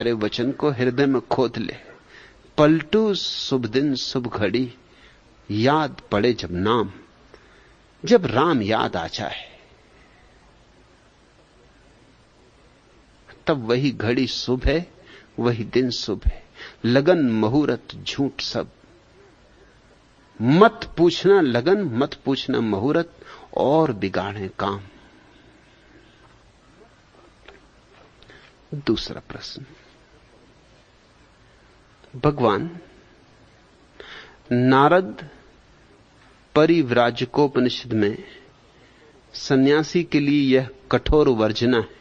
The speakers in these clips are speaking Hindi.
तेरे वचन को हृदय में खोद ले। पलटू शुभ दिन शुभ घड़ी, याद पड़े जब नाम। जब राम याद आ जाए तब वही घड़ी शुभ है, वही दिन शुभ है। लगन मुहूर्त झूठ सब, मत पूछना लगन मत पूछना मुहूर्त, और बिगाड़े काम। दूसरा प्रश्न, भगवान नारद परिव्राजकोपनिषद में सन्यासी के लिए यह कठोर वर्जना है,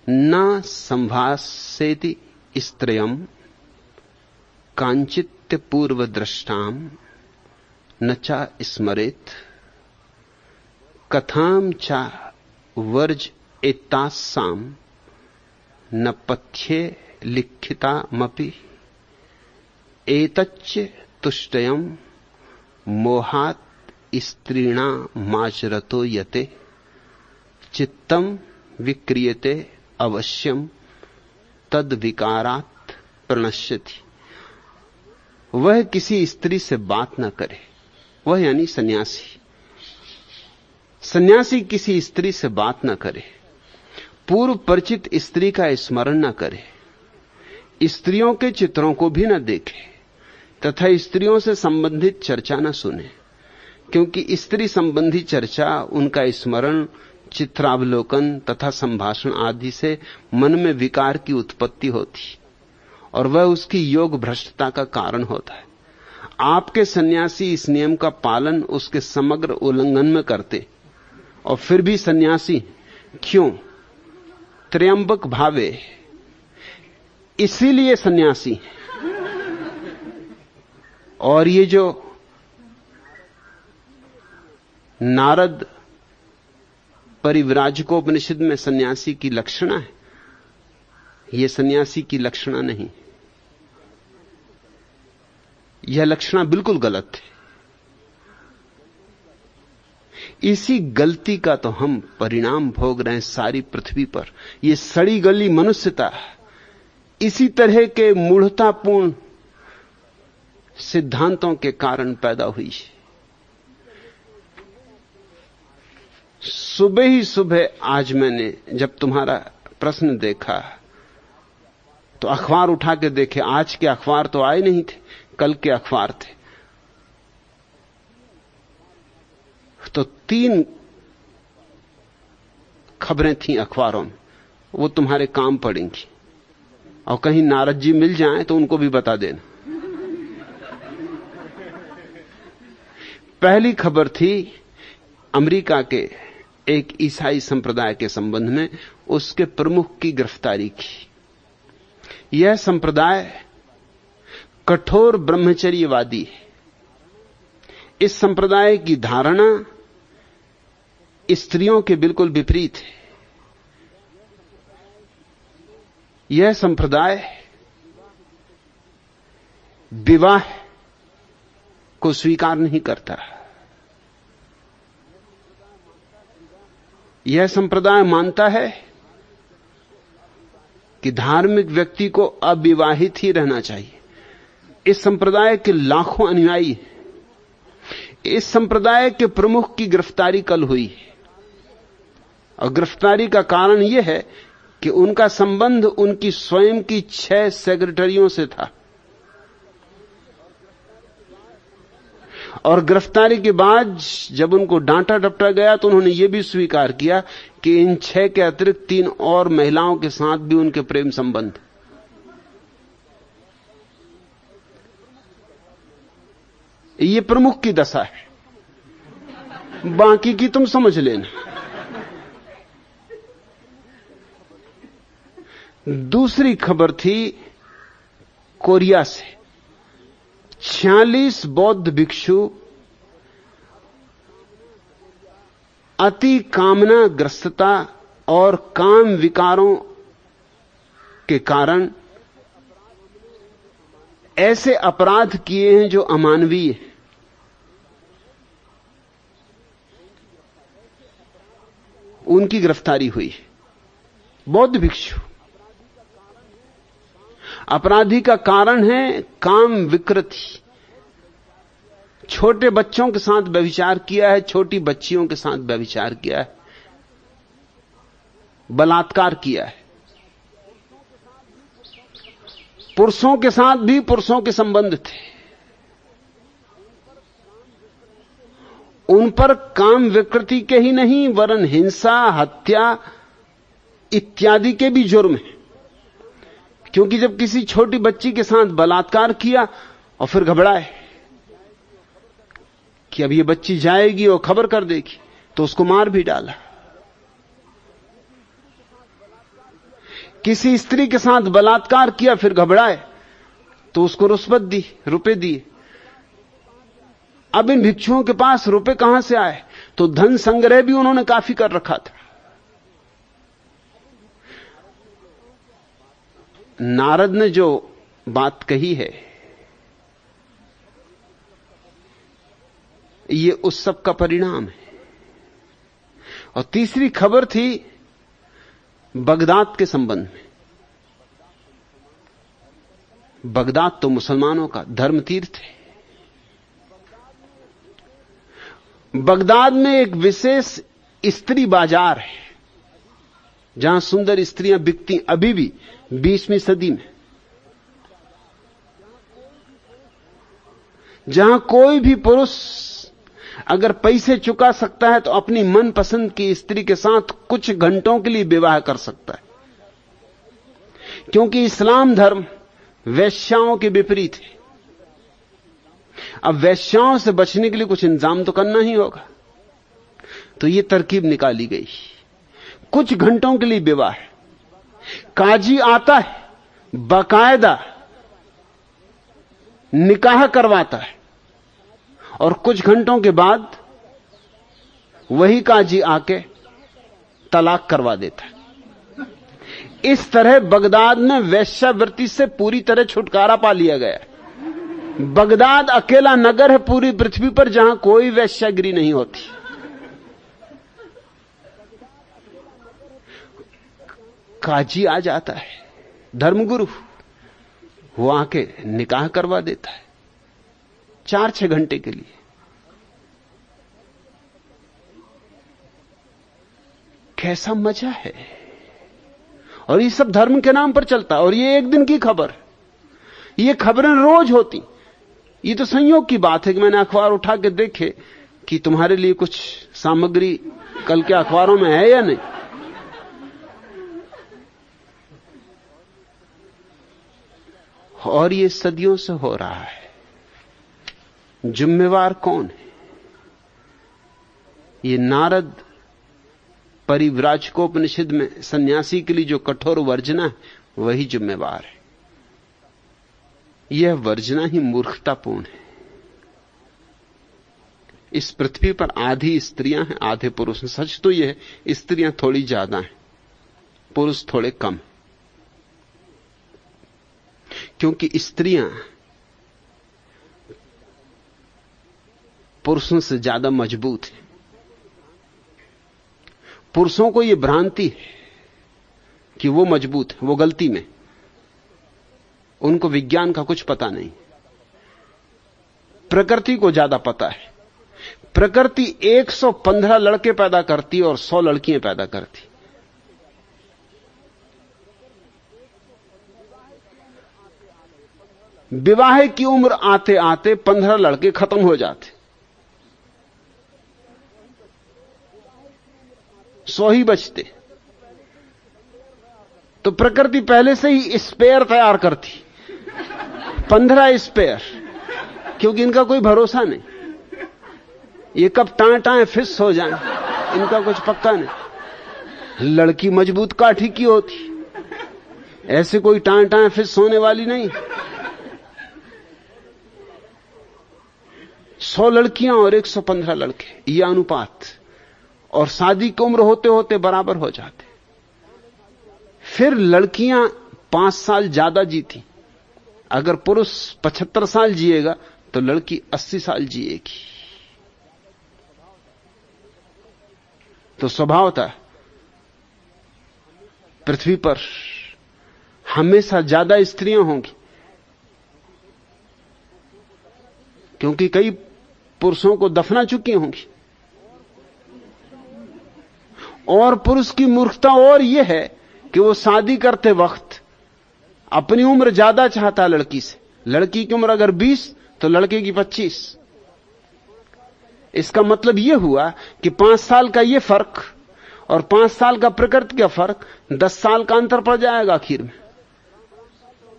न संभासेति स्त्रियम कांचित्य पूर्व दृष्टाम न चा स्मरेत कथाम चा वर्ज एतासाम न पथ्ये लिखिता मपि एतच्च तुष्टयम मोहात स्त्रीणा माचरतो यते चित्तम विक्रियते अवश्यम तद विकारात प्रणश्यति। वह किसी स्त्री से बात न करे, वह यानी सन्यासी। सन्यासी किसी स्त्री से बात न करे, पूर्व परिचित स्त्री का स्मरण न करे, स्त्रियों के चित्रों को भी न देखे तथा स्त्रियों से संबंधित चर्चा न सुने, क्योंकि स्त्री संबंधी चर्चा, उनका स्मरण, चित्रावलोकन तथा संभाषण आदि से मन में विकार की उत्पत्ति होती और वह उसकी योग भ्रष्टता का कारण होता है। आपके सन्यासी इस नियम का पालन उसके समग्र उल्लंघन में करते और फिर भी सन्यासी क्यों? त्र्यंबक भावे, इसीलिए सन्यासी। और ये जो नारद परिव्राजकोपनिषद में सन्यासी की लक्षणा है, यह सन्यासी की लक्षणा नहीं, यह लक्षणा बिल्कुल गलत है। इसी गलती का तो हम परिणाम भोग रहे हैं सारी पृथ्वी पर। यह सड़ी गली मनुष्यता इसी तरह के मूढ़तापूर्ण सिद्धांतों के कारण पैदा हुई है। सुबह ही सुबह आज मैंने जब तुम्हारा प्रश्न देखा तो अखबार उठा के देखे, आज के अखबार तो आए नहीं थे, कल के अखबार थे। तो 3 खबरें थीं अखबारों में, वो तुम्हारे काम पड़ेंगी और कहीं नारद जी मिल जाएं तो उनको भी बता देना। पहली खबर थी अमेरिका के एक ईसाई संप्रदाय के संबंध में, उसके प्रमुख की गिरफ्तारी की। यह संप्रदाय कठोर ब्रह्मचर्यवादी है। इस संप्रदाय की धारणा स्त्रियों के बिल्कुल विपरीत है। यह संप्रदाय विवाह को स्वीकार नहीं करता। यह संप्रदाय मानता है कि धार्मिक व्यक्ति को अविवाहित ही रहना चाहिए। इस संप्रदाय के लाखों अनुयायी, इस संप्रदाय के प्रमुख की गिरफ्तारी कल हुई और गिरफ्तारी का कारण यह है कि उनका संबंध उनकी स्वयं की 6 सेक्रेटरियों से था और गिरफ्तारी के बाद जब उनको डांटा डपटा गया तो उन्होंने यह भी स्वीकार किया कि इन 6 के अतिरिक्त 3 और महिलाओं के साथ भी उनके प्रेम संबंध। ये प्रमुख की दशा है, बाकी की तुम समझ लेना। दूसरी खबर थी कोरिया से। 46 बौद्ध भिक्षु अति कामना ग्रस्तता और काम विकारों के कारण ऐसे अपराध किए हैं जो अमानवीय हैं। उनकी गिरफ्तारी हुई। बौद्ध भिक्षु अपराधी का कारण है काम विकृति। छोटे बच्चों के साथ व्यभिचार किया है, छोटी बच्चियों के साथ व्यभिचार किया है, बलात्कार किया है। पुरुषों के साथ भी पुरुषों के संबंध थे, उन पर काम विकृति के ही नहीं वरन हिंसा, हत्या इत्यादि के भी जुर्म हैं। क्योंकि जब किसी छोटी बच्ची के साथ बलात्कार किया और फिर घबराए कि अब ये बच्ची जाएगी और खबर कर देगी, तो उसको मार भी डाला। किसी स्त्री के साथ बलात्कार किया, फिर घबराए तो उसको रुष्वत दी, रुपए दिए। अब इन भिक्षुओं के पास रुपए कहां से आए? तो धन संग्रह भी उन्होंने काफी कर रखा था। नारद ने जो बात कही है, ये उस सब का परिणाम है। और तीसरी खबर थी बगदाद के संबंध में। बगदाद तो मुसलमानों का धर्म तीर्थ है। बगदाद में एक विशेष स्त्री बाजार है, जहां सुंदर स्त्रियां बिकती, अभी भी 20वीं सदी में। जहां कोई भी पुरुष अगर पैसे चुका सकता है तो अपनी मनपसंद की स्त्री के साथ कुछ घंटों के लिए विवाह कर सकता है। क्योंकि इस्लाम धर्म वेश्याओं के विपरीत है। अब वेश्याओं से बचने के लिए कुछ इंतजाम तो करना ही होगा, तो यह तरकीब निकाली गई। कुछ घंटों के लिए विवाह है, काजी आता है, बाकायदा निकाह करवाता है, और कुछ घंटों के बाद वही काजी आके तलाक करवा देता है। इस तरह बगदाद में वेश्यावृत्ति से पूरी तरह छुटकारा पा लिया गया। बगदाद अकेला नगर है पूरी पृथ्वी पर जहां कोई वेश्यागिरी नहीं होती। काजी आ जाता है, धर्मगुरु, वो आके निकाह करवा देता है 4-6 घंटे के लिए। कैसा मजा है। और ये सब धर्म के नाम पर चलता है। और ये एक दिन की खबर, ये खबरें रोज होती। ये तो संयोग की बात है कि मैंने अखबार उठा के देखे कि तुम्हारे लिए कुछ सामग्री कल के अखबारों में है या नहीं। और ये सदियों से हो रहा है। जिम्मेवार कौन है? ये नारद परिव्राजकोपनिषद में सन्यासी के लिए जो कठोर वर्जना है, वही जिम्मेवार है। यह वर्जना ही मूर्खतापूर्ण है। इस पृथ्वी पर आधी स्त्रियां हैं, आधे पुरुष हैं। सच तो यह है, स्त्रियां थोड़ी ज्यादा हैं, पुरुष थोड़े कम। क्योंकि स्त्रियां पुरुषों से ज्यादा मजबूत हैं। पुरुषों को यह भ्रांति है कि वो मजबूत है, वो गलती में। उनको विज्ञान का कुछ पता नहीं, प्रकृति को ज्यादा पता है। प्रकृति 115 लड़के पैदा करती और 100 लड़कियां पैदा करती। विवाह की उम्र आते आते 15 लड़के खत्म हो जाते, 100 ही बचते। तो प्रकृति पहले से ही स्पेयर तैयार करती, 15 स्पेयर, क्योंकि इनका कोई भरोसा नहीं। ये कब टाएं फिस हो जाएं, इनका कुछ पक्का नहीं। लड़की मजबूत काठी की होती, ऐसे कोई टाएं फिस होने वाली नहीं। 100 लड़कियां और 115 लड़के, यह अनुपात। और शादी की उम्र होते होते बराबर हो जाते। फिर लड़कियां 5 साल ज्यादा जीती। अगर पुरुष 75 साल जिएगा तो लड़की 80 साल जिएगी। तो स्वभावतः पृथ्वी पर हमेशा ज्यादा स्त्रियां होंगी, क्योंकि कई पुरुषों को दफना चुकी होंगी। और पुरुष की मूर्खता और यह है कि वो शादी करते वक्त अपनी उम्र ज्यादा चाहता लड़की से। लड़की की उम्र अगर 20 तो लड़के की 25। इसका मतलब यह हुआ कि 5 साल का यह फर्क और 5 साल का प्रकृति का फर्क, 10 साल का अंतर पड़ जाएगा आखिर में।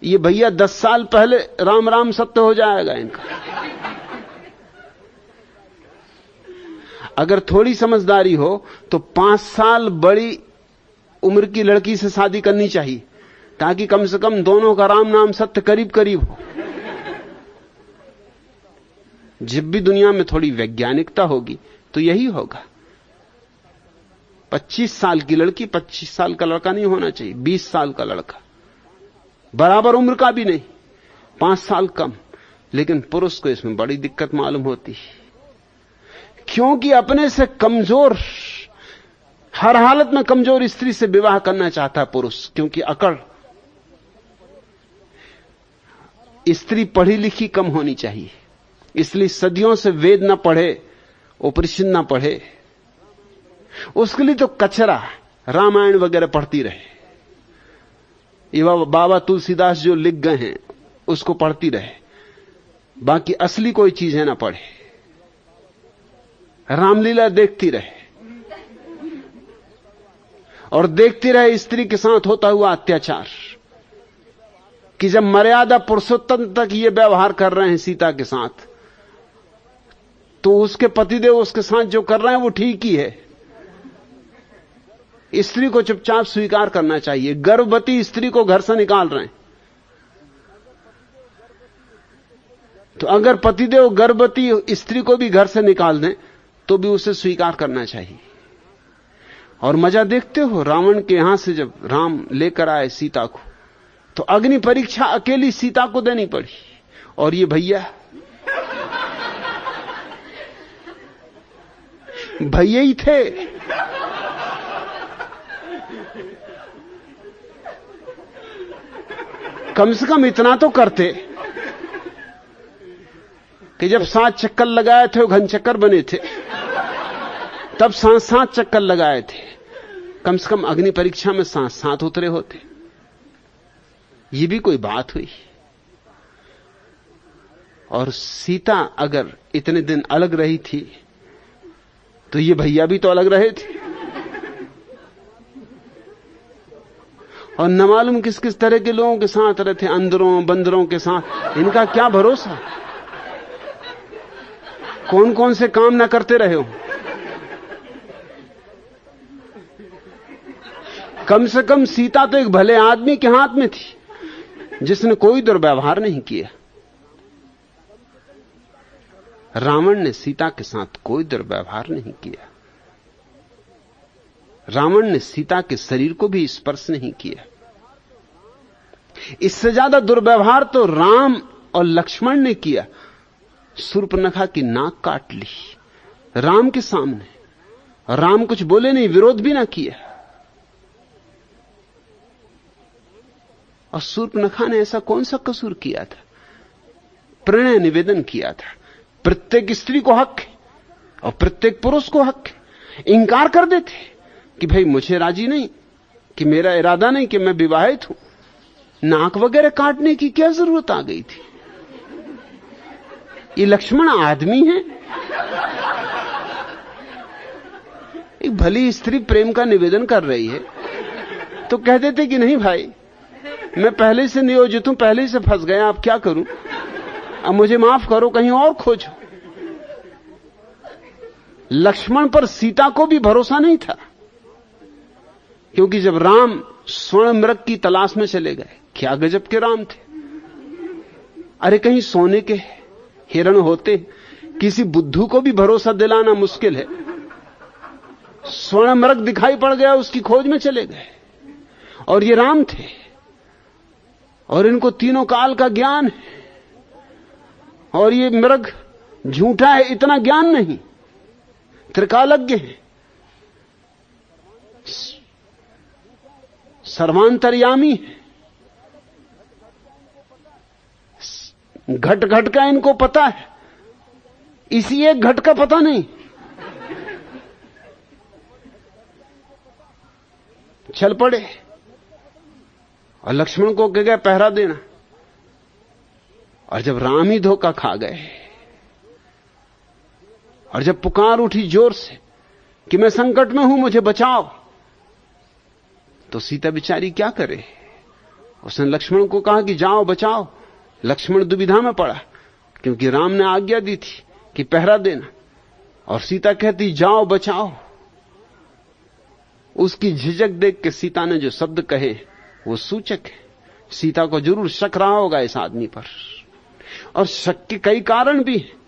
ये भैया 10 साल पहले राम राम सत्य हो जाएगा इनका। अगर थोड़ी समझदारी हो तो 5 साल बड़ी उम्र की लड़की से शादी करनी चाहिए, ताकि कम से कम दोनों का राम नाम सत्य करीब करीब हो। जब भी दुनिया में थोड़ी वैज्ञानिकता होगी तो यही होगा। 25 साल की लड़की 25 साल का लड़का नहीं होना चाहिए, 20 साल का लड़का, बराबर उम्र का भी नहीं, 5 साल कम। लेकिन पुरुष को इसमें बड़ी दिक्कत मालूम होती है, क्योंकि अपने से कमजोर, हर हालत में कमजोर स्त्री से विवाह करना चाहता है पुरुष, क्योंकि अकड़। स्त्री पढ़ी लिखी कम होनी चाहिए, इसलिए सदियों से वेद न पढ़े, उपनिषद न पढ़े, उसके लिए तो कचरा रामायण वगैरह पढ़ती रहे। ये बाबा तुलसीदास जो लिख गए हैं उसको पढ़ती रहे, बाकी असली कोई चीजें ना पढ़े। रामलीला देखती रहे और देखती रहे स्त्री के साथ होता हुआ अत्याचार, कि जब मर्यादा पुरुषोत्तम तक ये व्यवहार कर रहे हैं सीता के साथ, तो उसके पतिदेव उसके साथ जो कर रहे हैं वो ठीक ही है। स्त्री को चुपचाप स्वीकार करना चाहिए। गर्भवती स्त्री को घर से निकाल रहे हैं, तो अगर पतिदेव गर्भवती स्त्री को भी घर से निकाल दें तो भी उसे स्वीकार करना चाहिए। और मजा देखते हो, रावण के यहां से जब राम लेकर आए सीता को, तो अग्नि परीक्षा अकेली सीता को देनी पड़ी। और ये भैया ही थे। कम से कम इतना तो करते कि जब 7 चक्कर लगाए थे, वो घन चक्कर बने थे, तब 7 चक्कर लगाए थे। कम से कम अग्नि परीक्षा में 7 उतरे होते। ये भी कोई बात हुई। और सीता अगर इतने दिन अलग रही थी तो ये भैया भी तो अलग रहे थे। और न मालूम किस किस तरह के लोगों के साथ रहे थे, अंदरों बंदरों के साथ। इनका क्या भरोसा, कौन कौन से काम ना करते रहे हो। कम से कम सीता तो एक भले आदमी के हाथ में थी, जिसने कोई दुर्व्यवहार नहीं किया। रावण ने सीता के साथ कोई दुर्व्यवहार नहीं किया। रावण ने सीता के शरीर को भी स्पर्श नहीं किया। इससे ज्यादा दुर्व्यवहार तो राम और लक्ष्मण ने किया। शूर्पणखा की नाक काट ली राम के सामने। राम कुछ बोले नहीं, विरोध भी ना किया। और शूर्पणखा ने ऐसा कौन सा कसूर किया था? प्रणय निवेदन किया था। प्रत्येक स्त्री को हक है और प्रत्येक पुरुष को हक है। इंकार कर देते कि भाई मुझे राजी नहीं, कि मेरा इरादा नहीं, कि मैं विवाहित हूं। नाक वगैरह काटने की क्या जरूरत आ गई थी? ये लक्ष्मण आदमी है? एक भली स्त्री प्रेम का निवेदन कर रही है तो कह देते कि नहीं भाई, मैं पहले से नियोजित हूं, पहले से फंस गया, अब क्या करूं, अब मुझे माफ करो, कहीं और खोजो। लक्ष्मण पर सीता को भी भरोसा नहीं था, क्योंकि जब राम स्वर्ण मृग की तलाश में चले गए, क्या गजब के राम थे। अरे कहीं सोने के हिरण होते, किसी बुद्धू को भी भरोसा दिलाना मुश्किल है। स्वर्ण मृग दिखाई पड़ गया, उसकी खोज में चले गए। और ये राम थे, और इनको तीनों काल का ज्ञान है। और ये मृग झूठा है, इतना ज्ञान नहीं, त्रिकालज्ञ है, सर्वांतर्यामी है। घट घट का इनको पता है, इसी एक घट का पता नहीं। चल पड़े और लक्ष्मण को कह गए पहरा देना। और जब राम ही धोखा खा गए और जब पुकार उठी जोर से कि मैं संकट में हूं, मुझे बचाओ, तो सीता बिचारी क्या करे? उसने लक्ष्मण को कहा कि जाओ बचाओ। लक्ष्मण दुविधा में पड़ा क्योंकि राम ने आज्ञा दी थी कि पहरा देना, और सीता कहती जाओ बचाओ। उसकी झिझक देख के सीता ने जो शब्द कहे वो सूचक है। सीता को जरूर शक रहा होगा इस आदमी पर, और शक के कई कारण भी हैं।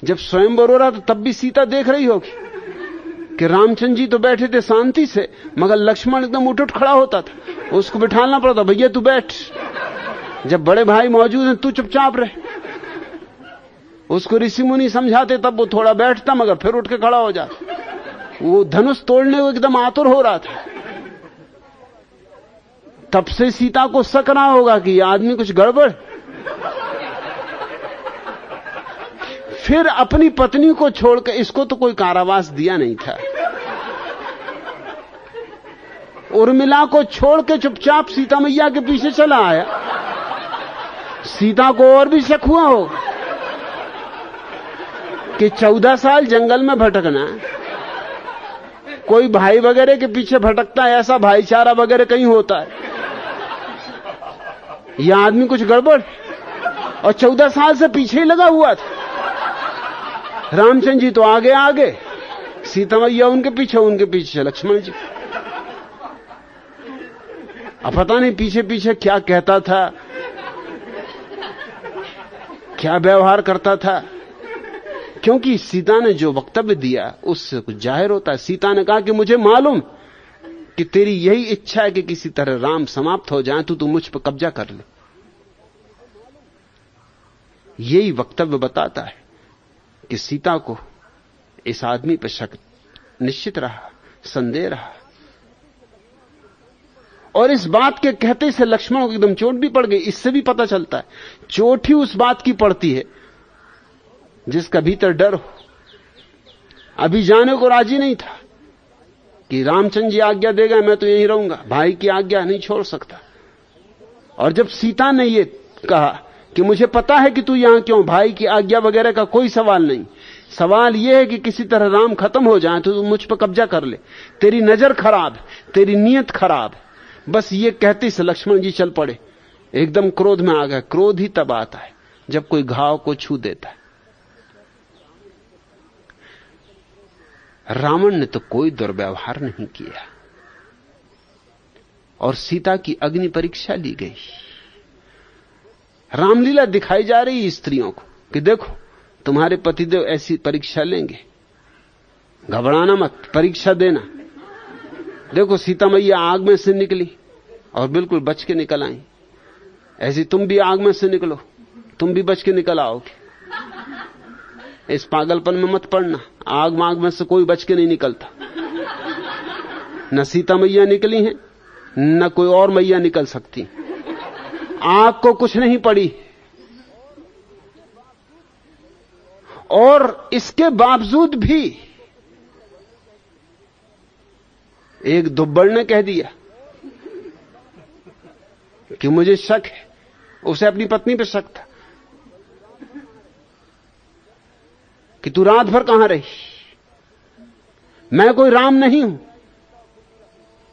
जब स्वयंवर हो रहा तो तब भी सीता देख रही होगी कि रामचंद्र जी तो बैठे थे शांति से, मगर लक्ष्मण एकदम उठ खड़ा होता था, उसको बिठाना पड़ता, भैया तू बैठ, जब बड़े भाई मौजूद हैं तू चुपचाप रहे। उसको ऋषि मुनि समझाते तब वो थोड़ा बैठता, मगर फिर उठ के खड़ा हो जाता। वो धनुष तोड़ने को एकदम आतुर हो रहा था। तब से सीता को शक रहा होगा कि यह आदमी कुछ गड़बड़। फिर अपनी पत्नी को छोड़कर, इसको तो कोई कारावास दिया नहीं था, उर्मिला को छोड़ के चुपचाप सीता मैया के पीछे चला आया। सीता को और भी शक हुआ हो कि 14 साल जंगल में भटकना, कोई भाई वगैरह के पीछे भटकता है, ऐसा भाईचारा वगैरह कहीं होता है, यह आदमी कुछ गड़बड़। और 14 साल से पीछे ही लगा हुआ था। रामचंद्र जी तो आगे आगे, सीता मैया उनके पीछे लक्ष्मण जी। अब पता नहीं पीछे पीछे क्या कहता था, क्या व्यवहार करता था, क्योंकि सीता ने जो वक्तव्य दिया उससे कुछ जाहिर होता है। सीता ने कहा कि मुझे मालूम कि तेरी यही इच्छा है कि किसी तरह राम समाप्त हो जाए, तू मुझ पर कब्जा कर ले। यही वक्तव्य बताता है कि सीता को इस आदमी पर शक निश्चित रहा, संदेह रहा। और इस बात के कहते से लक्ष्मण को एकदम चोट भी पड़ गई। इससे भी पता चलता है चोट ही उस बात की पड़ती है जिसका भीतर डर हो। अभी जाने को राजी नहीं था कि रामचंद्र जी आज्ञा देगा मैं तो यहीं रहूंगा, भाई की आज्ञा नहीं छोड़ सकता। और जब सीता ने ये कहा कि मुझे पता है कि तू यहां क्यों, भाई की आज्ञा वगैरह का कोई सवाल नहीं, सवाल यह है कि किसी तरह राम खत्म हो जाए तो तू मुझ पर कब्जा कर ले, तेरी नजर खराब है, तेरी नीयत खराब है। बस ये कहते से लक्ष्मण जी चल पड़े, एकदम क्रोध में आ गए। क्रोध ही तब आता है जब कोई घाव को छू देता है। रावण ने तो कोई दुर्व्यवहार नहीं किया और सीता की अग्नि परीक्षा ली गई। रामलीला दिखाई जा रही स्त्रियों को कि देखो तुम्हारे पतिदेव ऐसी परीक्षा लेंगे, घबराना मत, परीक्षा देना। देखो सीता मैया आग में से निकली और बिल्कुल बच के निकल आई, ऐसी तुम भी आग में से निकलो, तुम भी बच के निकल आओगे। इस पागलपन में मत पड़ना, आग माग में से कोई बच के नहीं निकलता। न सीता मैया निकली हैं, न कोई और मैया निकल सकती। आग को कुछ नहीं पड़ी। और इसके बावजूद भी एक दुब्बड़ ने कह दिया कि मुझे शक है। उसे अपनी पत्नी पर शक था कि तू रात भर कहां रही, मैं कोई राम नहीं हूं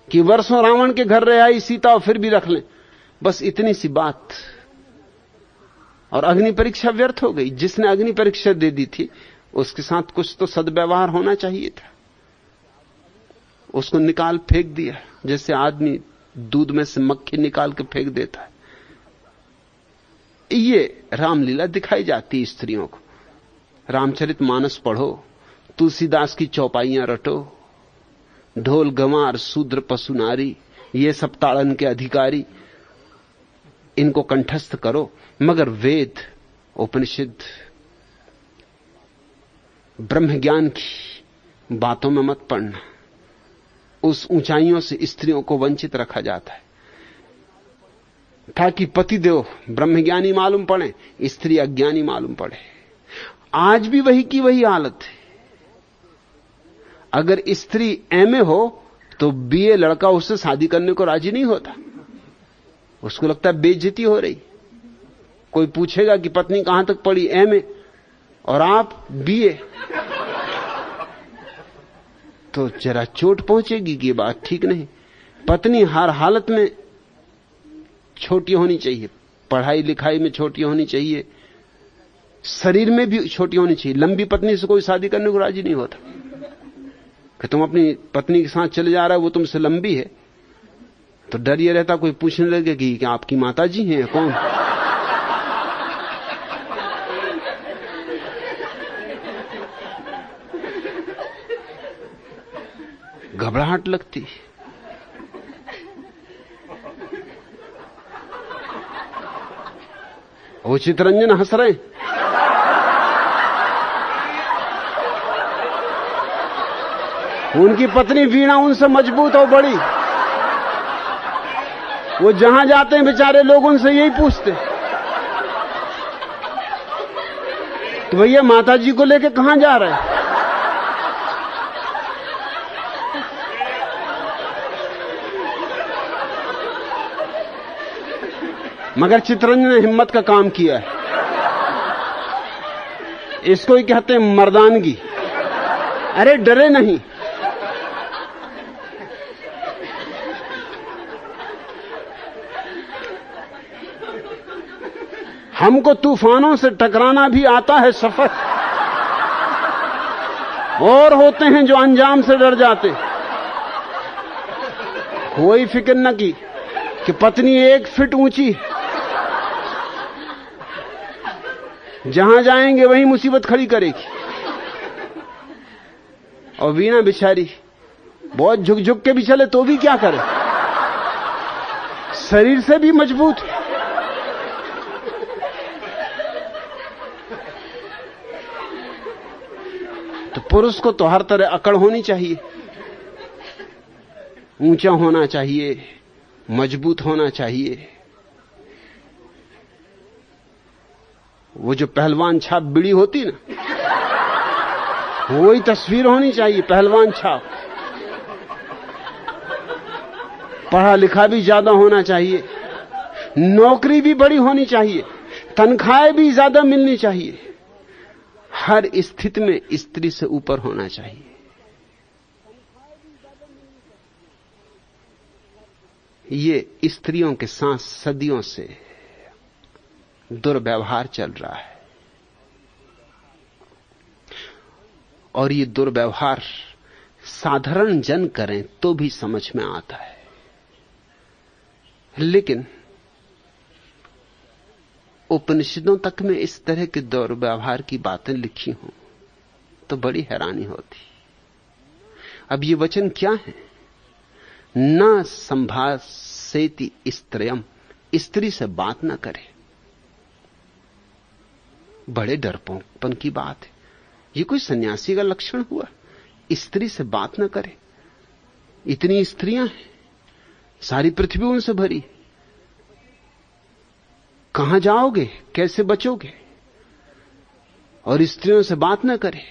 कि वर्षों रावण के घर रह आई सीता और फिर भी रख लें। बस इतनी सी बात और अग्नि परीक्षा व्यर्थ हो गई। जिसने अग्नि परीक्षा दे दी थी उसके साथ कुछ तो सद्व्यवहार होना चाहिए था। उसको निकाल फेंक दिया जैसे आदमी दूध में से मक्खी निकाल के फेंक देता है। ये रामलीला दिखाई जाती स्त्रियों को। रामचरितमानस पढ़ो, तुलसीदास की चौपाइयां रटो, ढोल गंवार शूद्र पशु नारी ये सब ताड़न के अधिकारी, इनको कंठस्थ करो, मगर वेद उपनिषद ब्रह्म ज्ञान की बातों में मत पड़ना। उस ऊंचाइयों से स्त्रियों को वंचित रखा जाता है। था कि पतिदेव ब्रह्मज्ञानी मालूम पड़े, स्त्री अज्ञानी मालूम पड़े। आज भी वही की वही हालत है। अगर स्त्री एमए हो तो बीए लड़का उससे शादी करने को राजी नहीं होता। उसको लगता है बेइज्जती हो रही। कोई पूछेगा कि पत्नी कहां तक पढ़ी, एमए, और आप बीए, तो जरा चोट पहुंचेगी कि ये बात ठीक नहीं। पत्नी हर हालत में छोटी होनी चाहिए, पढ़ाई लिखाई में छोटी होनी चाहिए, शरीर में भी छोटी होनी चाहिए। लंबी पत्नी से कोई शादी करने को राजी नहीं होता कि तुम अपनी पत्नी के साथ चले जा रहे हो, वो तुमसे लंबी है, तो डर ये रहता कोई पूछने लगे कि क्या आपकी माताजी हैं, कौन? घबराहट लगती। वो चितरंजन हंस रहे। उनकी पत्नी वीणा उनसे मजबूत और बड़ी। वो जहां जाते हैं बेचारे लोग उनसे यही पूछते कि भैया माताजी को लेके कहां जा रहे हैं? मगर चितरंजन ने हिम्मत का काम किया है। इसको ही कहते हैं मर्दानगी। अरे डरे नहीं। हमको तूफानों से टकराना भी आता है सफर, और होते हैं जो अंजाम से डर जाते। कोई फिक्र न की कि पत्नी 1 फीट ऊंची, जहां जाएंगे वहीं मुसीबत खड़ी करेगी। और वीणा बिचारी बहुत झुक झुक के भी चले तो भी क्या करे, शरीर से भी मजबूत है। तो पुरुष को तो हर तरह अकड़ होनी चाहिए, ऊंचा होना चाहिए, मजबूत होना चाहिए। वो जो पहलवान छाप बीड़ी होती ना, वही तस्वीर होनी चाहिए, पहलवान छाप। पढ़ा लिखा भी ज्यादा होना चाहिए, नौकरी भी बड़ी होनी चाहिए, तनख्वाहें भी ज्यादा मिलनी चाहिए। हर स्थिति में स्त्री से ऊपर होना चाहिए। ये स्त्रियों के साथ सदियों से दुर्व्यवहार चल रहा है, और ये दुर्व्यवहार साधारण जन करें तो भी समझ में आता है। लेकिन उपनिषदों तक में इस तरह के दुर्व्यवहार की बातें लिखी हों तो बड़ी हैरानी होती। अब ये वचन क्या है? न संभाषेति स्त्रियम, स्त्री से बात न करे। बड़े डरपोकपन की बात है। ये कोई सन्यासी का लक्षण हुआ? स्त्री से बात न करे। इतनी स्त्रियां हैं, सारी पृथ्वी उनसे भरी, कहां जाओगे, कैसे बचोगे? और स्त्रियों से बात न करे।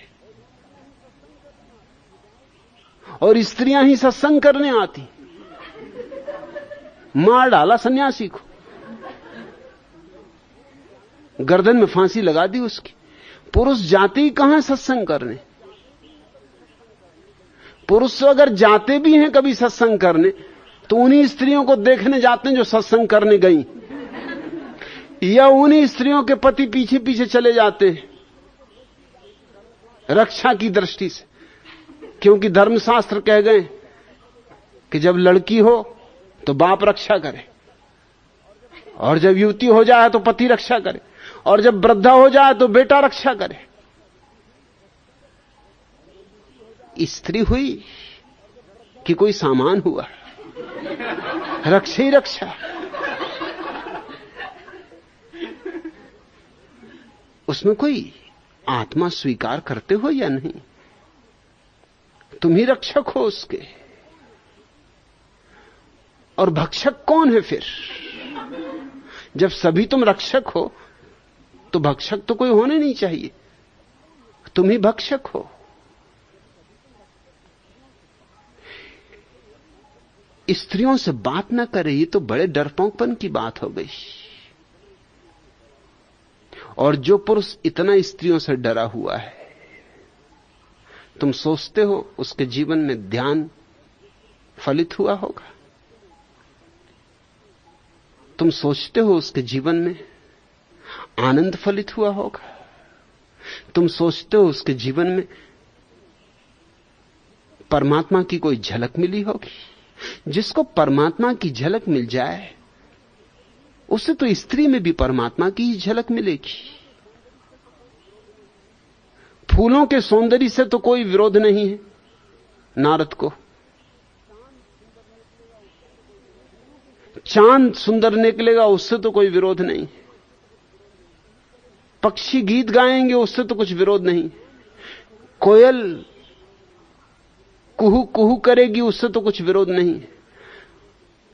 और स्त्रियां ही सत्संग करने आती। मार डाला सन्यासी को, गर्दन में फांसी लगा दी उसकी। पुरुष जाते ही कहां सत्संग करने? पुरुष अगर जाते भी हैं कभी सत्संग करने तो उन्हीं स्त्रियों को देखने जाते हैं जो सत्संग करने गई, या उन्हीं स्त्रियों के पति पीछे पीछे चले जाते हैं रक्षा की दृष्टि से, क्योंकि धर्मशास्त्र कह गए कि जब लड़की हो तो बाप रक्षा करे, और जब युवती हो जाए तो पति रक्षा करे, और जब वृद्धा हो जाए तो बेटा रक्षा करे। स्त्री हुई कि कोई सामान हुआ, रक्षा ही रक्षा। उसमें कोई आत्मा स्वीकार करते हो या नहीं? तुम ही रक्षक हो उसके। और भक्षक कौन है फिर? जब सभी तुम रक्षक हो तो भक्षक तो कोई होने नहीं चाहिए, तुम ही भक्षक हो। स्त्रियों से बात ना करे, ये तो बड़े डरपोकपन की बात हो गई। और जो पुरुष इतना स्त्रियों से डरा हुआ है, तुम सोचते हो उसके जीवन में ध्यान फलित हुआ होगा? तुम सोचते हो उसके जीवन में आनंद फलित हुआ होगा? तुम सोचते हो उसके जीवन में परमात्मा की कोई झलक मिली होगी? जिसको परमात्मा की झलक मिल जाए उसे तो स्त्री में भी परमात्मा की ही झलक मिलेगी। फूलों के सौंदर्य से तो कोई विरोध नहीं है नारद को। चांद सुंदर निकलेगा उससे तो कोई विरोध नहीं। पक्षी गीत गाएंगे उससे तो कुछ विरोध नहीं। कोयल कुहू कुहू करेगी उससे तो कुछ विरोध नहीं।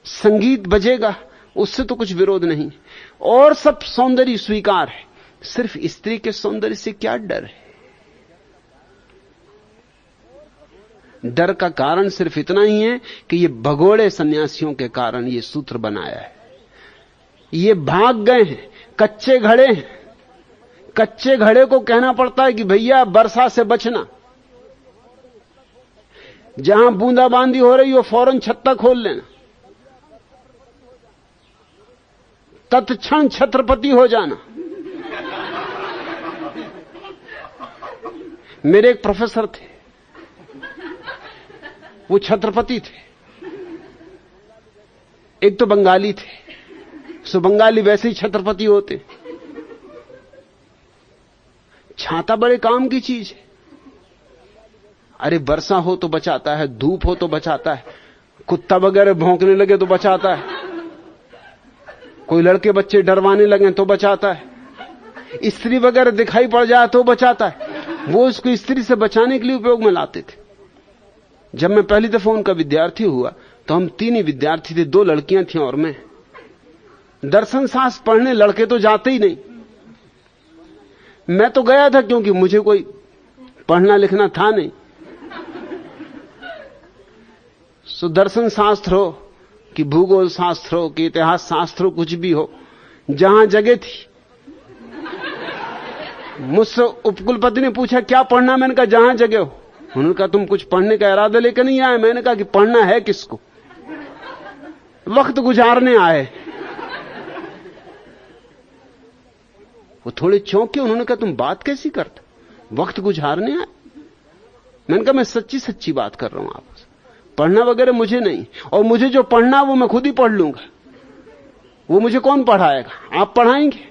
संगीत बजेगा उससे तो कुछ विरोध नहीं। और सब सौंदर्य स्वीकार है, सिर्फ स्त्री के सौंदर्य से क्या डर है? डर का कारण सिर्फ इतना ही है कि ये भगोड़े सन्यासियों के कारण ये सूत्र बनाया है। ये भाग गए हैं, कच्चे घड़े हैं। कच्चे घड़े को कहना पड़ता है कि भैया वर्षा से बचना, जहां बूंदाबांदी हो रही हो फौरन छत्ता खोल लेना, तत्क्षण छत्रपति हो जाना। मेरे एक प्रोफेसर थे, वो छत्रपति थे। एक तो बंगाली थे, सो बंगाली वैसे ही छत्रपति होते। छाता बड़े काम की चीज है। अरे वर्षा हो तो बचाता है, धूप हो तो बचाता है, कुत्ता वगैरह भौंकने लगे तो बचाता है, कोई लड़के बच्चे डरवाने लगे तो बचाता है, स्त्री वगैरह दिखाई पड़ जाए तो बचाता है। वो उसको स्त्री से बचाने के लिए उपयोग में लाते थे। जब मैं पहली दफा उनका विद्यार्थी हुआ तो हम 3 ही विद्यार्थी थे, 2 लड़कियां थीं और मैं। दर्शन शास्त्र पढ़ने लड़के तो जाते ही नहीं। मैं तो गया था क्योंकि मुझे कोई पढ़ना लिखना था नहीं। सो दर्शन शास्त्र हो कि भूगोल शास्त्र हो कि इतिहास शास्त्र हो, कुछ भी हो, जहां जगह थी। मुझसे उपकुलपति ने पूछा क्या पढ़ना, मैंने कहा जहां जगह हो। उन्होंने कहा तुम कुछ पढ़ने का इरादा लेकर नहीं आए? मैंने कहा कि पढ़ना है किसको, वक्त गुजारने आए। वो थोड़े चौंके, उन्होंने कहा तुम बात कैसी करते, वक्त गुजारने आए? मैंने कहा मैं सच्ची सच्ची बात कर रहा हूं आपसे, पढ़ना वगैरह मुझे नहीं, और मुझे जो पढ़ना वो मैं खुद ही पढ़ लूंगा, वो मुझे कौन पढ़ाएगा, आप पढ़ाएंगे।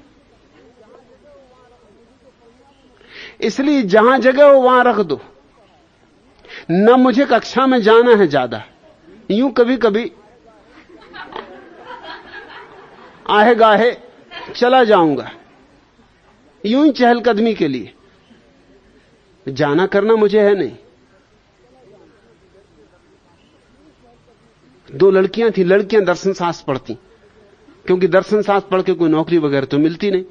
इसलिए जहां जगह हो वहां रख दो। न मुझे कक्षा में जाना है ज्यादा, यूं कभी कभी आहे गाहे चला जाऊंगा, यूं ही चहलकदमी के लिए। जाना करना मुझे है नहीं। 2 लड़कियां थी, लड़कियां दर्शन शास्त्र पढ़ती, क्योंकि दर्शन शास्त्र पढ़ के कोई नौकरी वगैरह तो मिलती नहीं।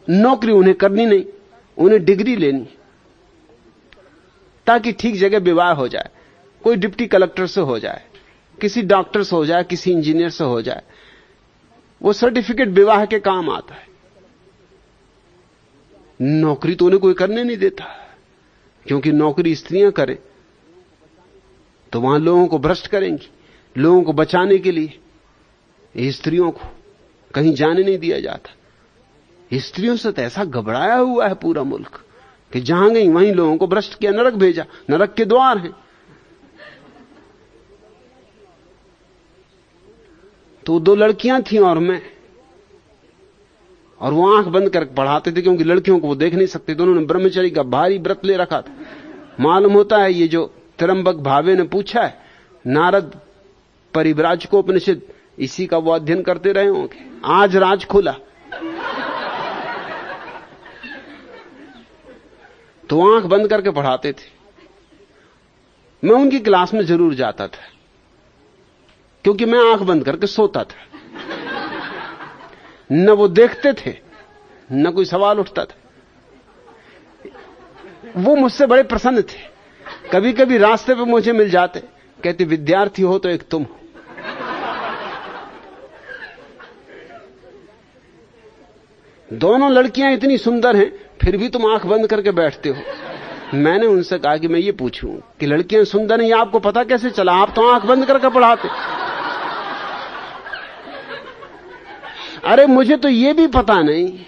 नौकरी उन्हें करनी नहीं, उन्हें डिग्री लेनी, ताकि ठीक जगह विवाह हो जाए, कोई डिप्टी कलेक्टर से हो जाए, किसी डॉक्टर से हो जाए, किसी इंजीनियर से हो जाए। वो सर्टिफिकेट विवाह के काम आता है। नौकरी तो उन्हें कोई करने नहीं देता, क्योंकि नौकरी स्त्रियां करें तो वहां लोगों को भ्रष्ट करेंगी। लोगों को बचाने के लिए स्त्रियों को कहीं जाने नहीं दिया जाता। स्त्रियों से तो ऐसा घबराया हुआ है पूरा मुल्क कि जहां गई वहीं लोगों को भ्रष्ट किया, नरक भेजा, नरक के द्वार हैं। तो 2 लड़कियां थीं और मैं, और वो आंख बंद करके पढ़ाते थे, क्योंकि लड़कियों को वो देख नहीं सकते थे। उन्होंने ब्रह्मचर्य का भारी व्रत ले रखा था। मालूम होता है ये जो त्र्यंबक भावे ने पूछा है, नारद परिव्राजकोपनिषद, इसी का वो अध्ययन करते रहे होंगे। आज राज खुला। तो आंख बंद करके पढ़ाते थे। मैं उनकी क्लास में जरूर जाता था, क्योंकि मैं आंख बंद करके सोता था। न वो देखते थे न कोई सवाल उठता था। वो मुझसे बड़े प्रसन्न थे। कभी कभी रास्ते पे मुझे मिल जाते, कहते विद्यार्थी हो तो एक तुम हो। दोनों लड़कियां इतनी सुंदर हैं फिर भी तुम आंख बंद करके बैठते हो। मैंने उनसे कहा कि मैं ये पूछूं कि लड़कियां सुंदर हैं, ये आपको पता कैसे चला? आप तो आंख बंद करके पढ़ाते। अरे मुझे तो ये भी पता नहीं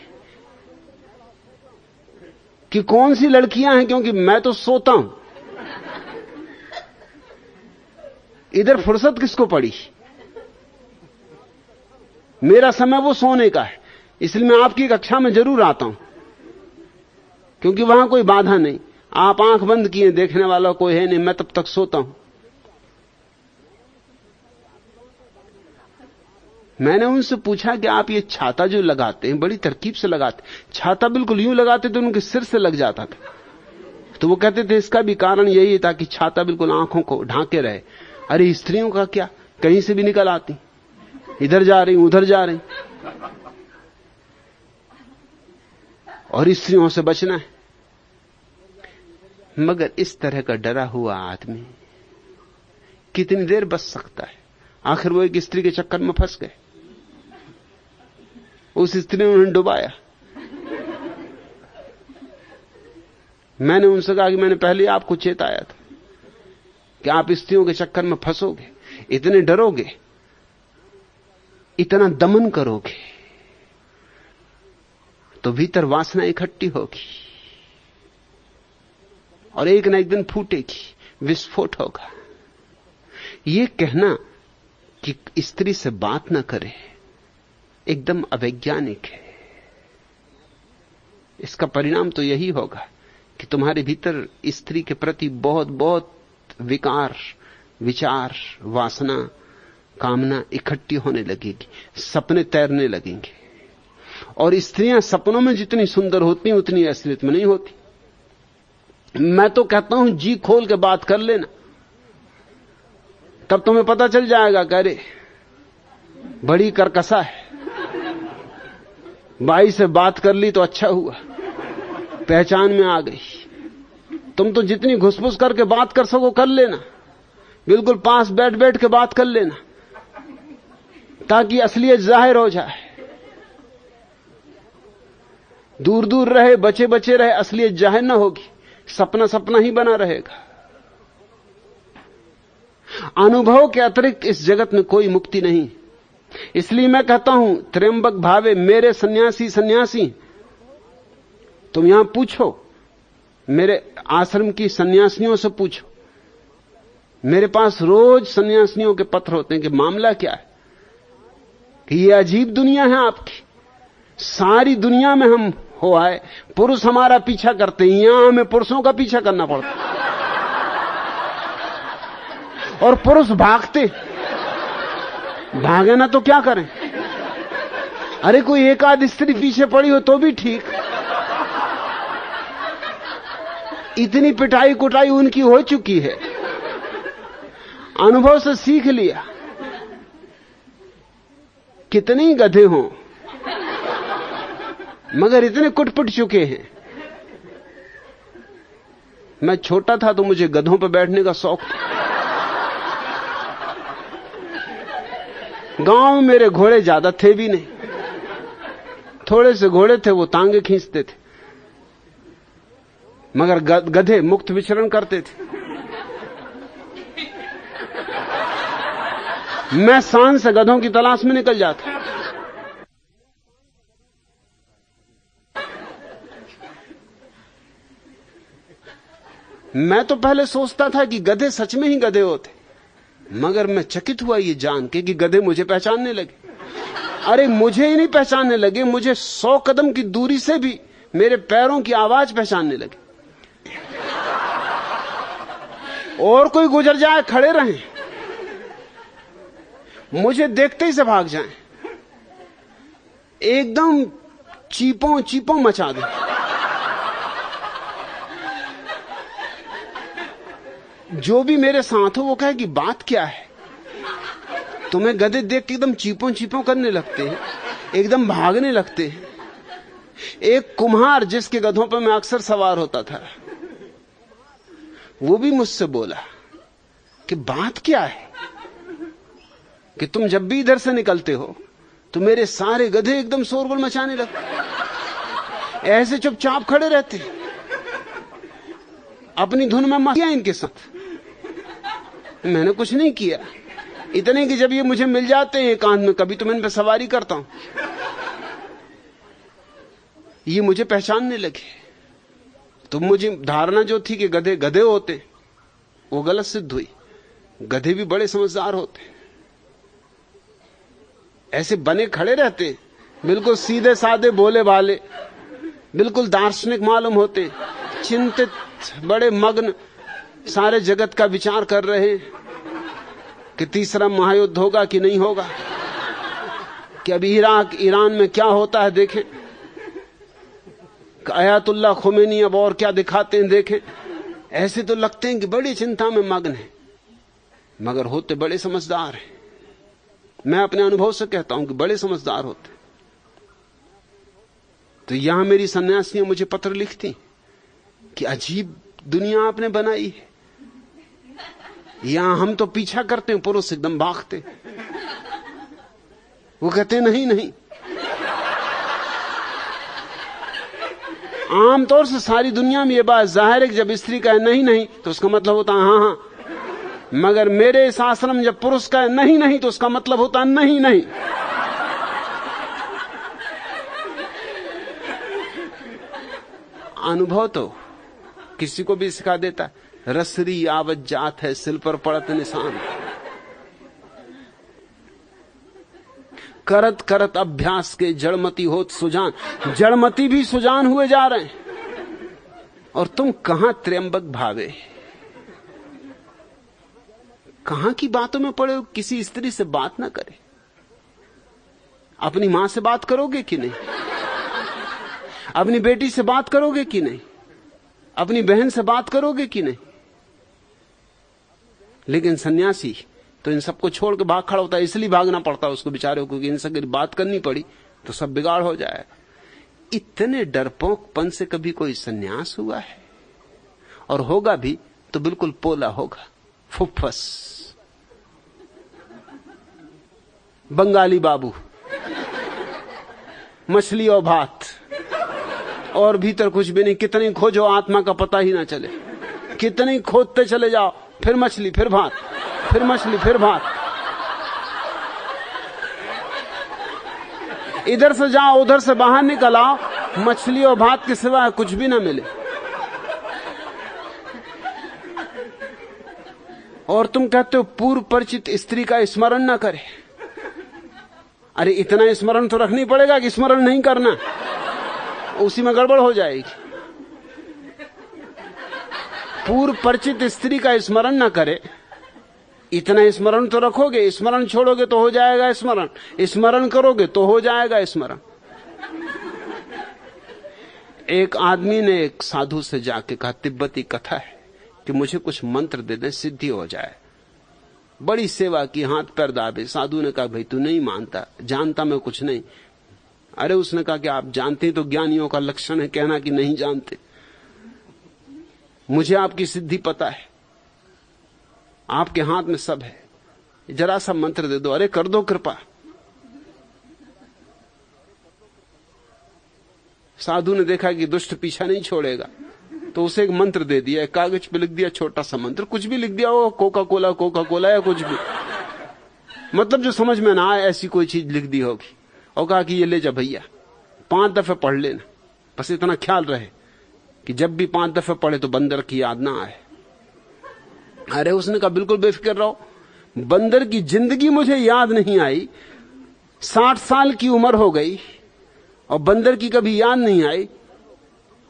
कि कौन सी लड़कियां हैं, क्योंकि मैं तो सोता हूं। इधर फुर्सत किसको पड़ी? मेरा समय वो सोने का है, इसलिए मैं आपकी कक्षा में जरूर आता हूं, क्योंकि वहां कोई बाधा नहीं। आप आंख बंद किए, देखने वाला कोई है नहीं, मैं तब तक सोता हूं। मैंने उनसे पूछा कि आप ये छाता जो लगाते हैं बड़ी तरकीब से लगाते, छाता बिल्कुल यूं लगाते तो उनके सिर से लग जाता था। तो वो कहते थे इसका भी कारण यही था कि छाता बिल्कुल आंखों को ढांके रहे। अरे स्त्रियों का क्या, कहीं से भी निकल आती, इधर जा रही उधर जा रही, और स्त्रियों से बचना है। मगर इस तरह का डरा हुआ आदमी कितनी देर बच सकता है? आखिर वो एक स्त्री के चक्कर में फंस गए। उस स्त्री ने उन्हें डुबाया। मैंने उनसे कहा कि मैंने पहले आपको चेताया था कि आप स्त्रियों के चक्कर में फंसोगे, इतने डरोगे, इतना दमन करोगे तो भीतर वासना इकट्ठी होगी और एक न एक दिन फूटेगी, विस्फोट होगा। यह कहना कि स्त्री से बात न करे एकदम अवैज्ञानिक है। इसका परिणाम तो यही होगा कि तुम्हारे भीतर स्त्री के प्रति बहुत बहुत विकार, विचार, वासना, कामना इकट्ठी होने लगेगी, सपने तैरने लगेंगे। और स्त्रियां सपनों में जितनी सुंदर होती हैं उतनी असलियत में नहीं होती। मैं तो कहता हूं जी खोल के बात कर लेना, तब तुम्हें पता चल जाएगा कि अरे बड़ी करकसा है, बाई से बात कर ली तो अच्छा हुआ, पहचान में आ गई। तुम तो जितनी घुसफुस करके बात कर सको कर लेना, बिल्कुल पास बैठ बैठ के बात कर लेना ताकि असलियत जाहिर हो जाए। दूर दूर रहे, बचे बचे रहे, असलियत जाहिर ना होगी, सपना सपना ही बना रहेगा। अनुभव के अतिरिक्त इस जगत में कोई मुक्ति नहीं। इसलिए मैं कहता हूं त्र्यंबक भावे मेरे सन्यासी सन्यासी। तुम यहां पूछो, मेरे आश्रम की सन्यासियों से पूछो। मेरे पास रोज सन्यासियों के पत्र होते हैं कि मामला क्या है, कि ये अजीब दुनिया है आपकी। सारी दुनिया में हम हो आए, पुरुष हमारा पीछा करते हैं, यहां हमें पुरुषों का पीछा करना पड़ता और पुरुष भागते। भागे ना तो क्या करें? अरे कोई एक आध स्त्री पीछे पड़ी हो तो भी ठीक। इतनी पिटाई कुटाई उनकी हो चुकी है, अनुभव से सीख लिया। कितने गधे हों मगर इतने कुटपुट चुके हैं। मैं छोटा था तो मुझे गधों पर बैठने का शौक था। गांव में मेरे घोड़े ज्यादा थे भी नहीं, थोड़े से घोड़े थे, वो तांगे खींचते थे, मगर गधे मुक्त विचरण करते थे। मैं सांझ से गधों की तलाश में निकल जाता। मैं तो पहले सोचता था कि गधे सच में ही गधे होते, मगर मैं चकित हुआ ये जान के कि गधे मुझे पहचानने लगे। अरे मुझे ही नहीं पहचानने लगे, मुझे 100 कदम की दूरी से भी मेरे पैरों की आवाज पहचानने लगे। और कोई गुजर जाए, खड़े रहें, मुझे देखते ही से भाग जाएं, एकदम चीपों चीपों मचा दें। जो भी मेरे साथ हो वो कहे कि बात क्या है। तुम्हें गधे देख के एकदम चीपों चीपों करने लगते हैं, एकदम भागने लगते हैं। एक कुम्हार जिसके गधों पर मैं अक्सर सवार होता था, वो भी मुझसे बोला कि बात क्या है कि तुम जब भी इधर से निकलते हो तो मेरे सारे गधे एकदम शोरगुल मचाने लगते, ऐसे चुपचाप खड़े रहते, अपनी धुन में मस्त इनके साथ। मैंने कुछ नहीं किया, इतने कि जब ये मुझे मिल जाते हैं एकांत में, कभी तो मैं इन पर सवारी करता हूं, ये मुझे पहचानने लगे। तो मुझे धारणा जो थी कि गधे गधे होते, वो गलत सिद्ध हुई। गधे भी बड़े समझदार होते, ऐसे बने खड़े रहते, बिल्कुल सीधे साधे भोले भाले, बिल्कुल दार्शनिक मालूम होते, चिंतित, बड़े मग्न, सारे जगत का विचार कर रहे हैं कि तीसरा महायुद्ध होगा कि नहीं होगा, कि अभी इराक ईरान में क्या होता है देखें, अयातुल्लाह खोमेनी अब और क्या दिखाते हैं देखें। ऐसे तो लगते हैं कि बड़ी चिंता में मग्न है, मगर होते बड़े समझदार हैं। मैं अपने अनुभव से कहता हूं कि बड़े समझदार होते। तो यहां मेरी सन्यासियां मुझे पत्र लिखती कि अजीब दुनिया आपने बनाई है, यहां हम तो पीछा करते हैं, पुरुष एकदम भागते। वो कहते नहीं नहीं, आमतौर से सारी दुनिया में ये बात जाहिर है कि जब स्त्री कहे नहीं नहीं तो उसका मतलब होता है हाँ हाँ, मगर मेरे इस आश्रम में जब पुरुष कहे नहीं नहीं तो उसका मतलब होता है नहीं नहीं। अनुभव तो किसी को भी सिखा देता है, रसरी आवत जात है सिल पर पड़त निशान, करत करत अभ्यास के जड़मती होत सुजान। जड़मती भी सुजान हुए जा रहे हैं, और तुम कहां त्र्यंबक भावे, कहां की बातों में पड़े हो। किसी स्त्री से बात ना करे, अपनी मां से बात करोगे कि नहीं, अपनी बेटी से बात करोगे कि नहीं, अपनी बहन से बात करोगे कि नहीं। लेकिन सन्यासी तो इन सबको छोड़ के भाग खड़ा होता है, इसलिए भागना पड़ता है उसको बेचारे को, क्योंकि इनसे अगर बात करनी पड़ी तो सब बिगाड़ हो जाए। इतने डरपोकपन से कभी कोई सन्यास हुआ है, और होगा भी तो बिल्कुल पोला होगा, फुफ्फस, बंगाली बाबू, मछली और भात, और भीतर कुछ भी नहीं। कितनी खोजो आत्मा का पता ही ना चले, कितनी खोदते चले जाओ, फिर मछली फिर भात, फिर मछली फिर भात। इधर से जाओ उधर से बाहर निकल आओ, मछली और भात के सिवा कुछ भी ना मिले। और तुम कहते हो पूर्व परिचित स्त्री का स्मरण ना करे। अरे इतना स्मरण तो रखनी पड़ेगा कि स्मरण नहीं करना, उसी में गड़बड़ हो जाएगी। पूर्व परिचित स्त्री का स्मरण ना करे, इतना स्मरण तो रखोगे। स्मरण छोड़ोगे तो हो जाएगा स्मरण, स्मरण करोगे तो हो जाएगा स्मरण। एक आदमी ने एक साधु से जाके कहा, तिब्बती कथा है कि मुझे कुछ मंत्र दे दें, सिद्धि हो जाए। बड़ी सेवा की, हाथ पैर दाबे। साधु ने कहा, भाई तू नहीं मानता, जानता मैं कुछ नहीं। अरे उसने कहा कि आप जानते हैं तो ज्ञानियों का लक्षण है कहना कि नहीं जानते। मुझे आपकी सिद्धि पता है, आपके हाथ में सब है, जरा सा मंत्र दे दो। अरे कर दो कृपा। साधु ने देखा कि दुष्ट पीछा नहीं छोड़ेगा, तो उसे एक मंत्र दे दिया, एक कागज पे लिख दिया छोटा सा मंत्र, कुछ भी लिख दिया हो, कोका कोला या कुछ भी, मतलब जो समझ में ना आए ऐसी कोई चीज लिख दी होगी। और कहा कि ये ले जा भैया, 5 दफे पढ़ लेना, बस इतना ख्याल रहे कि जब भी 5 दफे पढ़े तो बंदर की याद ना आए। अरे उसने कहा बिल्कुल बेफिक्र रहो, बंदर की जिंदगी मुझे याद नहीं आई, 60 साल की उम्र हो गई और बंदर की कभी याद नहीं आई,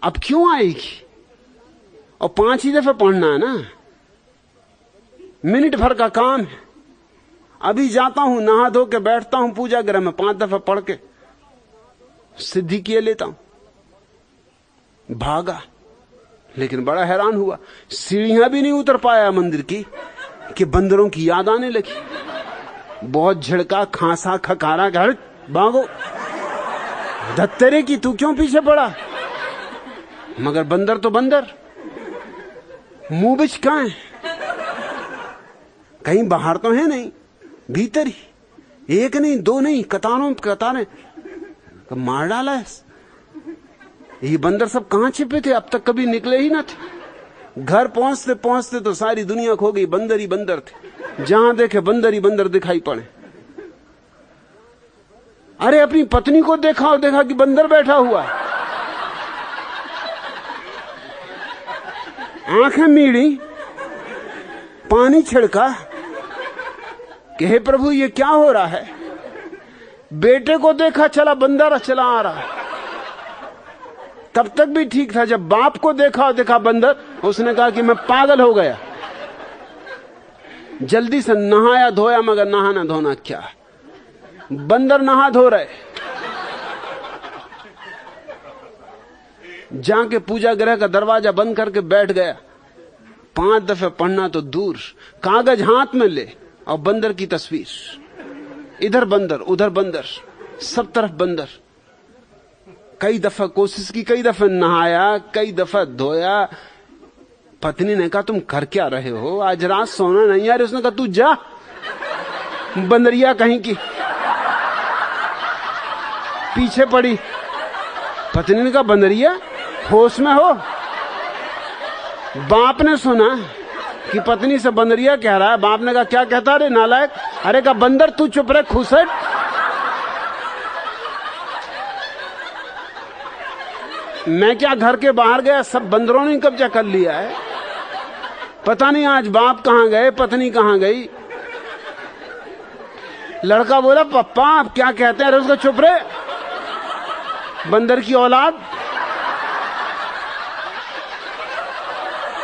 अब क्यों आएगी। और 5 ही दफे पढ़ना है ना, मिनट भर का काम है। अभी जाता हूं, नहा धो के बैठता हूं पूजा गृह में, 5 दफे पढ़ के सिद्धि किए लेता हूं। भागा, लेकिन बड़ा हैरान हुआ, सीढ़ियां भी नहीं उतर पाया मंदिर की कि बंदरों की याद आने लगी। बहुत झिड़का, खांसा, खकारा, घर भागो, धत्तेरे की तू क्यों पीछे पड़ा? मगर बंदर तो बंदर, मुंह बिच कहां है? कहीं बाहर तो है नहीं, भीतर ही, एक नहीं दो नहीं, कतारों कतारें मार डाला है। ये बंदर सब कहां छिपे थे? अब तक कभी निकले ही ना थे। घर पहुंचते पहुंचते तो सारी दुनिया खो गई, बंदर ही बंदर थे। जहां देखे बंदर ही बंदर दिखाई पड़े। अरे अपनी पत्नी को देखा और देखा कि बंदर बैठा हुआ है, आंखें मीड़ी, पानी छिड़का कि हे प्रभु ये क्या हो रहा है? बेटे को देखा, चला बंदर चला आ रहा है। तब तक भी ठीक था, जब बाप को देखा और देखा बंदर, उसने कहा कि मैं पागल हो गया। जल्दी से नहाया धोया, मगर नहाना धोना क्या, बंदर नहा धो रहे। जाके पूजा गृह का दरवाजा बंद करके बैठ गया। 5 दफे पढ़ना तो दूर, कागज हाथ में ले और बंदर की तस्वीर, इधर बंदर उधर बंदर, सब तरफ बंदर। कई दफा कोशिश की, कई दफा नहाया, कई दफा धोया। पत्नी ने कहा तुम कर क्या रहे हो, आज रात सोना नहीं यार। उसने कहा तू जा, बंदरिया कहीं की पीछे पड़ी। पत्नी ने कहा बंदरिया, होश में हो? बाप ने सुना कि पत्नी से बंदरिया कह रहा है। बाप ने कहा क्या कहता रे नालायक? अरे कहा बंदर, तू चुप रहे खुसट। मैं क्या घर के बाहर गया, सब बंदरों ने कब्जा कर लिया है। पता नहीं आज बाप कहां गए, पत्नी कहां गई। लड़का बोला पप्पा आप क्या कहते हैं? अरे उसको चुप रहे, बंदर की औलाद।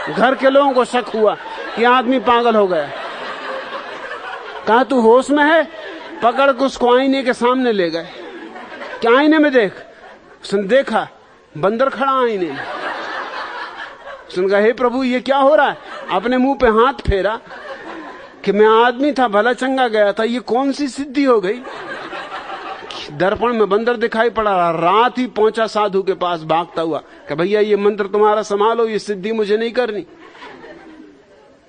घर के लोगों को शक हुआ कि आदमी पागल हो गया। कहा तू होश में है? पकड़ के उसको आईने के सामने ले गए। क्या आईने में देख? उसने देखा बंदर खड़ा आईने में। उसने कहा हे प्रभु ये क्या हो रहा है? अपने मुंह पे हाथ फेरा कि मैं आदमी था, भला चंगा गया था, ये कौन सी सिद्धि हो गई? दर्पण में बंदर दिखाई पड़ा। रात ही पहुंचा साधु के पास भागता हुआ कि भैया ये मंत्र तुम्हारा संभालो, ये सिद्धि मुझे नहीं करनी।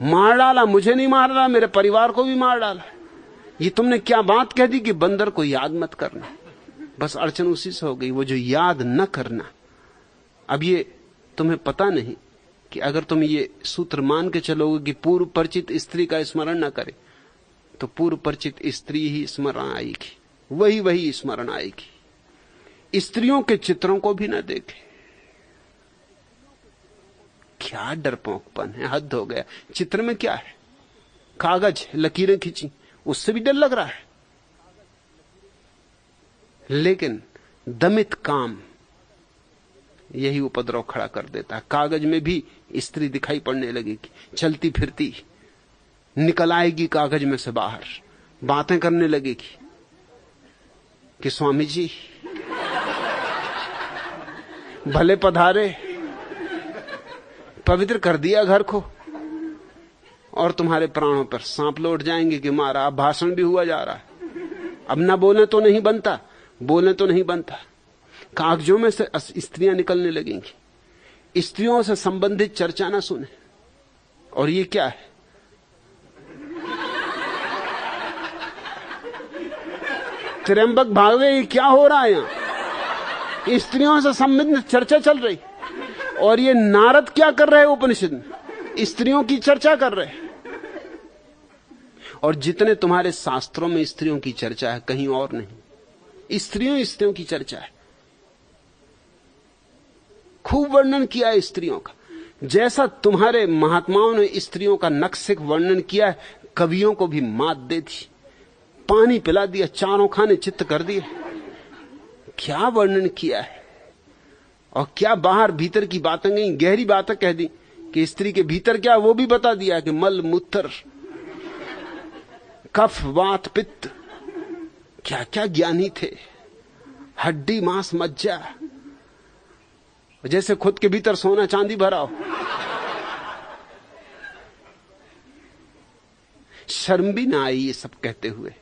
मार डाला, मुझे नहीं मार डाला, मेरे परिवार को भी मार डाला। ये तुमने क्या बात कह दी कि बंदर को याद मत करना। बस अड़चन उसी से हो गई, वो जो याद न करना। अब ये तुम्हें पता नहीं कि अगर तुम ये सूत्र मान के चलोगे कि पूर्व परिचित स्त्री का स्मरण न करे, तो पूर्व परिचित स्त्री ही स्मरण आएगी, वही स्मरण आएगी। स्त्रियों के चित्रों को भी न देखे। क्या डरपोकपन है, हद हो गया। चित्र में क्या है? कागज, लकीरें खींची, उससे भी डर लग रहा है। लेकिन दमित काम यही उपद्रव खड़ा कर देता है। कागज में भी स्त्री दिखाई पड़ने लगेगी, चलती फिरती निकल आएगी कागज में से बाहर, बातें करने लगेगी कि स्वामी जी भले पधारे, पवित्र कर दिया घर को, और तुम्हारे प्राणों पर सांप लौट जाएंगे कि मारा। अब भाषण भी हुआ जा रहा है, अब ना बोले तो नहीं बनता, बोले तो नहीं बनता। कागजों में से स्त्रियां निकलने लगेंगी। स्त्रियों से संबंधित चर्चा ना सुने। और ये क्या है? त्र्यंबक भावे, ये क्या हो रहा है यहां? स्त्रियों से संबंधित चर्चा चल रही। और ये नारद क्या कर रहे हैं उपनिषद में? स्त्रियों की चर्चा कर रहे हैं। और जितने तुम्हारे शास्त्रों में स्त्रियों की चर्चा है, कहीं और नहीं। स्त्रियों की चर्चा है। खूब वर्णन किया है स्त्रियों का। जैसा तुम्हारे महात्माओं ने स्त्रियों का नक्सिक वर्णन किया है, कवियों को भी मात दे दी, पानी पिला दिया, चारों खाने चित्त कर दिए। क्या वर्णन किया है, और क्या बाहर भीतर की बातें गई, गहरी बातें कह दी कि स्त्री के भीतर क्या, वो भी बता दिया कि मल मूत्र कफ वात पित्त, क्या क्या ज्ञानी थे। हड्डी मांस मज्जा, जैसे खुद के भीतर सोना चांदी भरा हो। शर्म भी ना आई ये सब कहते हुए।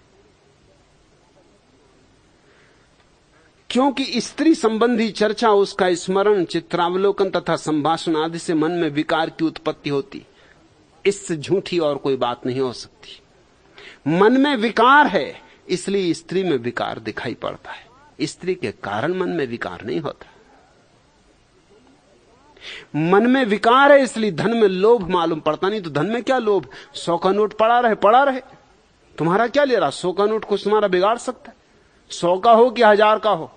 क्योंकि स्त्री संबंधी चर्चा, उसका स्मरण, चित्रावलोकन तथा संभाषण आदि से मन में विकार की उत्पत्ति होती। इससे झूठी और कोई बात नहीं हो सकती। मन में विकार है इसलिए स्त्री में विकार दिखाई पड़ता है, स्त्री के कारण मन में विकार नहीं होता। मन में विकार है इसलिए धन में लोभ मालूम पड़ता, नहीं तो धन में क्या लोभ, 100 का नोट पड़ा रहे, तुम्हारा क्या ले रहा। 100 का नोट कुछ तुम्हारा बिगाड़ सकता है, 100 का हो कि 1000 का हो,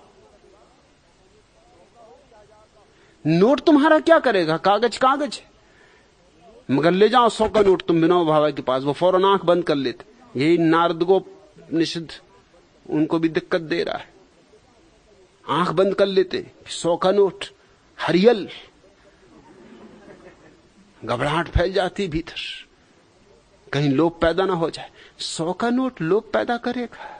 नोट तुम्हारा क्या करेगा, कागज कागज है। मगर ले जाओ 100 का नोट तुम विनोबा भावे के पास, वो फौरन आंख बंद कर लेते। यही नारदगोपनिषद उनको भी दिक्कत दे रहा है, आंख बंद कर लेते। 100 का नोट हरियल, घबराहट फैल जाती भीतर, कहीं लोभ पैदा ना हो जाए। 100 का नोट लोभ पैदा करेगा,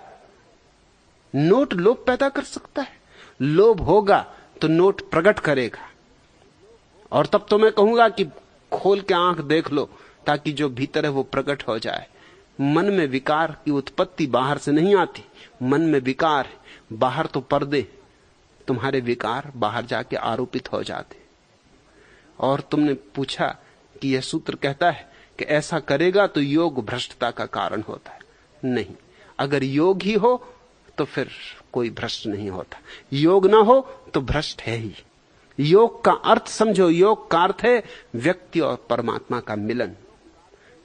नोट लोभ पैदा कर सकता है। लोभ होगा तो नोट प्रकट करेगा, और तब तो मैं कहूंगा कि खोल के आंख देख लो ताकि जो भीतर है वो प्रकट हो जाए। मन में विकार की उत्पत्ति बाहर से नहीं आती, मन में विकार है, बाहर तो पर्दे, तुम्हारे विकार बाहर जाके आरोपित हो जाते। और तुमने पूछा कि यह सूत्र कहता है कि ऐसा करेगा तो योग भ्रष्टता का कारण होता है। नहीं, अगर योग ही हो तो फिर कोई भ्रष्ट नहीं होता, योग ना हो तो भ्रष्ट है ही। योग का अर्थ समझो, योग का अर्थ है व्यक्ति और परमात्मा का मिलन।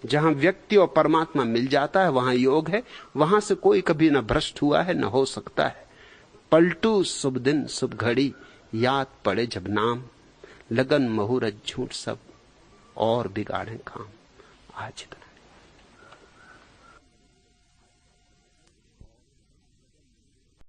जहां व्यक्ति और परमात्मा मिल जाता है वहां योग है, वहां से कोई कभी न भ्रष्ट हुआ है न हो सकता है। पलटू शुभ दिन शुभ घड़ी, याद पड़े जब नाम, लगन मुहूर्त झूठ सब और बिगाड़े काम। आज